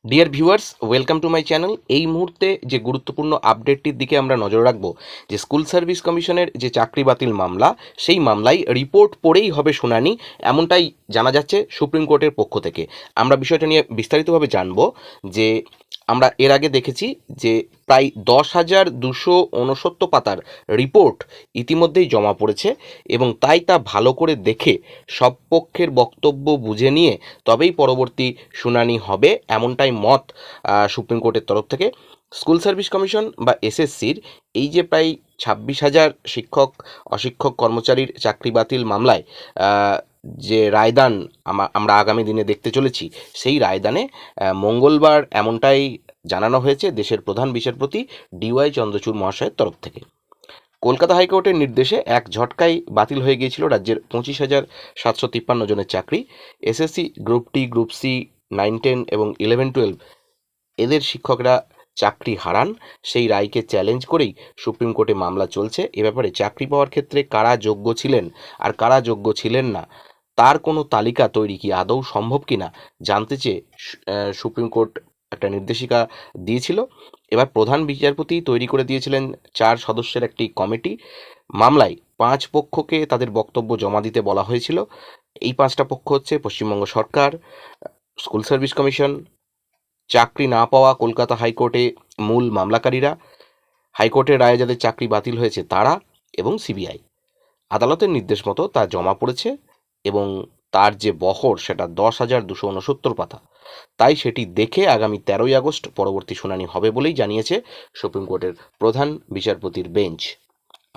Dear viewers, welcome to my channel. এই মুহূর্তে যে গুরুত্বপূর্ণ আপডেটটির দিকে আমরা নজর রাখব, যে স্কুল সার্ভিস কমিশনের যে চাকরি বাতিল মামলা, সেই মামলায় রিপোর্ট পড়েই হবে শুনানি, এমনটাই জানা যাচ্ছে সুপ্রিম কোর্টের পক্ষ থেকে। আমরা বিষয়টা নিয়ে বিস্তারিতভাবে জানব। যে আমরা এর আগে দেখেছি যে প্রায় 10,269 পাতার রিপোর্ট ইতিমধ্যেই জমা পড়েছে, এবং তাই তা ভালো করে দেখে সব পক্ষের বক্তব্য বুঝে নিয়ে তবেই পরবর্তী শুনানি হবে, এমনটাই মত সুপ্রিম কোর্টের তরফ থেকে। স্কুল সার্ভিস কমিশন বা এসএসসির এই যে প্রায় 26,000 শিক্ষক অশিক্ষক কর্মচারীর চাকরি বাতিল মামলায় যে রায়দান আমরা আগামী দিনে দেখতে চলেছি, সেই রায়দানে মঙ্গলবার এমনটাই জানানো হয়েছে দেশের প্রধান বিচারপতি ডিওয়াই চন্দ্রচূড় মহাশয়ের তরফ থেকে। কলকাতা হাইকোর্টের নির্দেশে এক ঝটকায় বাতিল হয়ে গিয়েছিল রাজ্যের 25,753 জনের চাকরি। এসএসসি, গ্রুপ টি, গ্রুপ সি, 9-10 এবং 11-12 এদের শিক্ষকরা চাকরি হারান। সেই রায়কে চ্যালেঞ্জ করেই সুপ্রিম কোর্টে মামলা চলছে। এ ব্যাপারে চাকরি পাওয়ার ক্ষেত্রে কারা যোগ্য ছিলেন আর কারা যোগ্য ছিলেন না, তার কোনো তালিকা তৈরি কি আদৌ সম্ভব কিনা জানতে চেয়ে সুপ্রিম কোর্ট একটা নির্দেশিকা দিয়েছিল। এবার প্রধান বিচারপতি তৈরি করে দিয়েছিলেন 4 সদস্যের একটি কমিটি। মামলায় 5 পক্ষকে তাদের বক্তব্য জমা দিতে বলা হয়েছিল। এই 5টা পক্ষ হচ্ছে পশ্চিমবঙ্গ সরকার, স্কুল সার্ভিস কমিশন, চাকরি না পাওয়া কলকাতা হাইকোর্টে মূল মামলাকারীরা, হাইকোর্টের রায়ে যাদের চাকরি বাতিল হয়েছে তারা, এবং সিবিআই। আদালতের নির্দেশ মতো তা জমা পড়েছে, এবং তার যে বহর সেটা 10,269 পাতা। তাই সেটি দেখে আগামী 13ই আগস্ট পরবর্তী শুনানি হবে বলেই জানিয়েছে সুপ্রিম কোর্টের প্রধান বিচারপতির বেঞ্চ।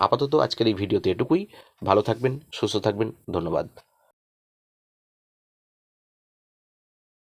আপাতত আজকের এই ভিডিওতে এটুকুই। ভালো থাকবেন, সুস্থ থাকবেন, ধন্যবাদ।